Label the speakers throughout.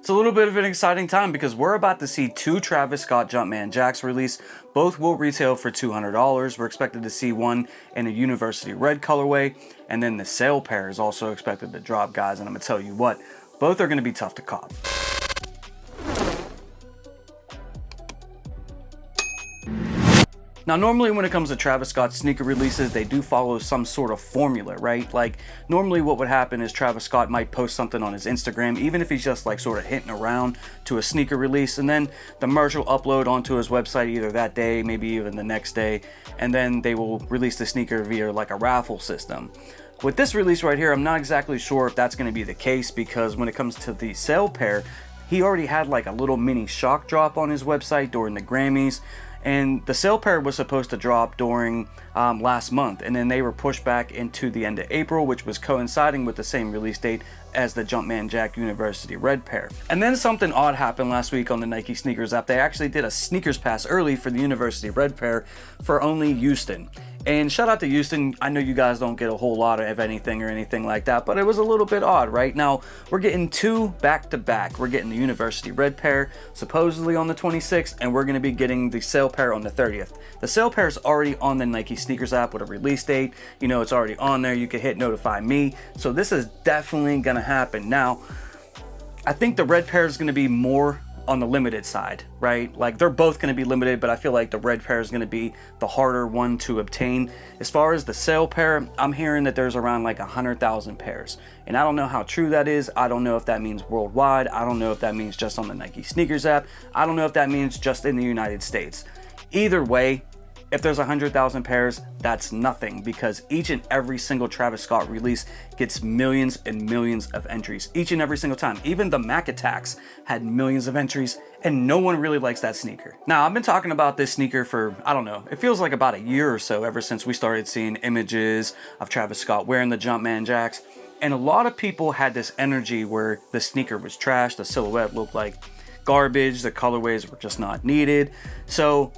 Speaker 1: It's a little bit of an exciting time because we're about to see two Travis Scott Jumpman Jacks release. Both will retail for $200. We're expected to see one in a University Red colorway, and then the sale pair is also expected to drop, guys. And I'm gonna tell you what, both are gonna be tough to cop. Now, normally when it comes to Travis Scott sneaker releases, they do follow some sort of formula, right? Like, normally what would happen is Travis Scott might post something on his Instagram, even if he's just like sort of hitting around to a sneaker release, and then the merch will upload onto his website either that day, maybe even the next day, and then they will release the sneaker via like a raffle system. With this release right here, I'm not exactly sure if that's going to be the case, because when it comes to the sale pair, he already had like a little mini shock drop on his website during the Grammys. And the sale pair was supposed to drop during last month, and then they were pushed back into the end of April, which was coinciding with the same release date as the Jumpman Jack University Red pair. And then something odd happened last week on the Nike sneakers app. They actually did a sneakers pass early for the University Red pair for only Houston. And shout out to Houston. I know you guys don't get a whole lot of anything or anything like that, but it was a little bit odd, right? Now, we're getting two back-to-back. We're getting the University Red pair, supposedly on the 26th, and we're going to be getting the sale pair on the 30th. The sale pair is already on the Nike sneakers app with a release date. You know, it's already on there. You can hit notify me. So this is definitely going to happen. Now, I think the red pair is going to be more on the limited side, right? Like, they're both going to be limited, but I feel like the red pair is going to be the harder one to obtain. As far as the sale pair, I'm hearing that there's around like 100,000 pairs, and I don't know how true that is. I don't know if that means worldwide. I don't know if that means just on the Nike sneakers app. I don't know if that means just in the United States. Either way, if there's 100,000 pairs, that's nothing, because each and every single Travis Scott release gets millions and millions of entries each and every single time. Even the Mac Attacks had millions of entries, and no one really likes that sneaker. Now, I've been talking about this sneaker for, I don't know, it feels like about a year or so, ever since we started seeing images of Travis Scott wearing the Jumpman Jacks. And a lot of people had this energy where the sneaker was trash, the silhouette looked like garbage, the colorways were just not needed. So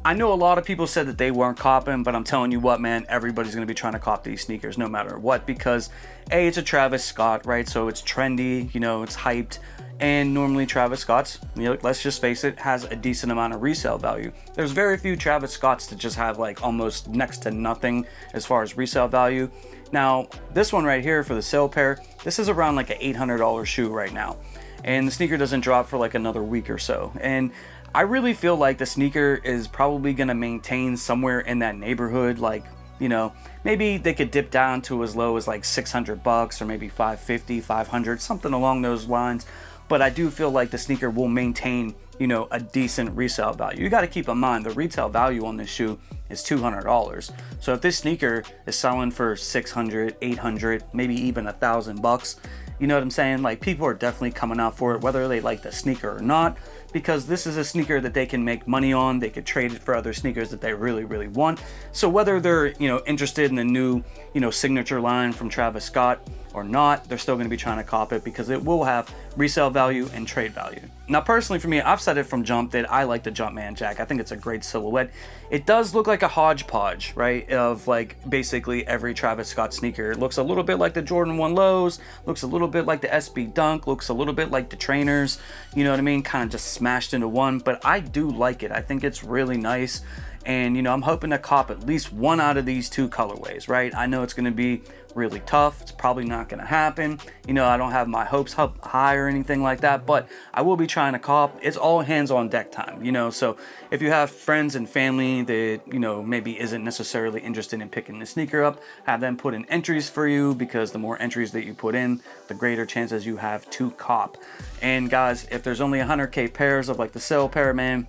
Speaker 1: I know a lot of people said that they weren't copping, but I'm telling you what, man, everybody's going to be trying to cop these sneakers no matter what, because A, it's a Travis Scott, right? So it's trendy, you know, it's hyped. And normally Travis Scott's, you know, let's just face it, has a decent amount of resale value. There's very few Travis Scotts that just have like almost next to nothing as far as resale value. Now, this one right here for the sale pair, this is around like an $800 shoe right now. And the sneaker doesn't drop for like another week or so. And I really feel like the sneaker is probably going to maintain somewhere in that neighborhood. Like, you know, maybe they could dip down to as low as like $600 or maybe $550, $500, something along those lines. But I do feel like the sneaker will maintain, you know, a decent resale value. You got to keep in mind the retail value on this shoe is $200. So if this sneaker is selling for $600, $800, maybe even $1,000, you know what I'm saying? Like, people are definitely coming out for it, whether they like the sneaker or not, because this is a sneaker that they can make money on. They could trade it for other sneakers that they really, really want. So whether they're, you know, interested in the new, you know, signature line from Travis Scott or not, they're still going to be trying to cop it because it will have resale value and trade value. Now, personally for me, I've said it from jump that I like the Jumpman Jack. I think it's a great silhouette. It does look like a hodgepodge, right, of like basically every Travis Scott sneaker. It looks a little bit like the Jordan 1 lows, looks a little bit like the SB Dunk, looks a little bit like the trainers, you know what I mean, kind of just smashed into one. But I do like it. I think it's really nice. And, you know, I'm hoping to cop at least one out of these two colorways, right? I know it's going to be really tough. It's probably not going to happen. You know, I don't have my hopes up high or anything like that, but I will be trying to cop. It's all hands on deck time, you know? So if you have friends and family that, you know, maybe isn't necessarily interested in picking the sneaker up, have them put in entries for you, because the more entries that you put in, the greater chances you have to cop. And guys, if there's only 100K pairs of like the sale pair, man,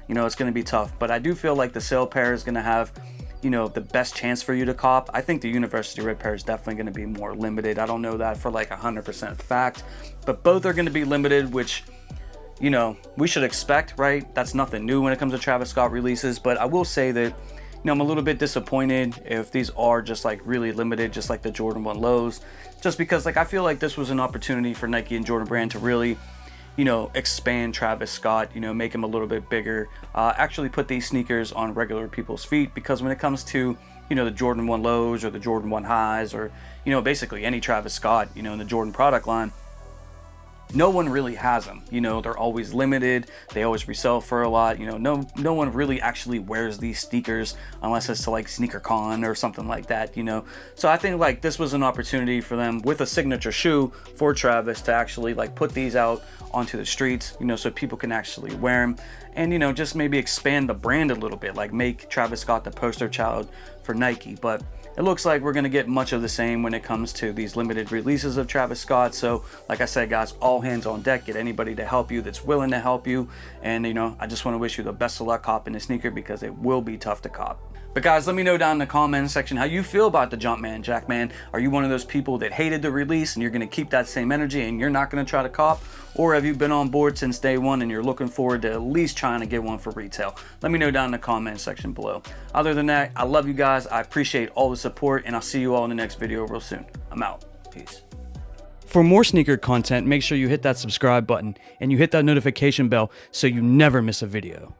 Speaker 1: you know, it's going to be tough. But I do feel like the sale pair is going to have, you know, the best chance for you to cop. I think the University Red pair is definitely going to be more limited. I don't know that for like 100% fact, but both are going to be limited, which, you know, we should expect, right? That's nothing new when it comes to Travis Scott releases. But I will say that, you know, I'm a little bit disappointed if these are just like really limited, just like the Jordan 1 lows, just because like I feel like this was an opportunity for Nike and Jordan Brand to really, you know, expand Travis Scott, you know, make him a little bit bigger, actually put these sneakers on regular people's feet. Because when it comes to, you know, the Jordan 1 lows or the Jordan 1 highs, or, you know, basically any Travis Scott, you know, in the Jordan product line, no one really has them. You know, they're always limited. They always resell for a lot. You know, no one really actually wears these sneakers unless it's to like SneakerCon or something like that, you know. So I think like this was an opportunity for them with a signature shoe for Travis to actually like put these out onto the streets, you know, so people can actually wear them, and, you know, just maybe expand the brand a little bit, like make Travis Scott the poster child for Nike. But it looks like we're going to get much of the same when it comes to these limited releases of Travis Scott. So like I said, guys, all hands on deck. Get anybody to help you that's willing to help you. And, you know, I just want to wish you the best of luck copping the sneaker, because it will be tough to cop. But guys, let me know down in the comment section how you feel about the Jumpman Jack, man. Are you one of those people that hated the release and you're going to keep that same energy and you're not going to try to cop? Or have you been on board since day one and you're looking forward to at least trying to get one for retail? Let me know down in the comment section below. Other than that, I love you guys. I appreciate all the support, and I'll see you all in the next video real soon. I'm out. Peace. For more sneaker content, make sure you hit that subscribe button and you hit that notification bell so you never miss a video.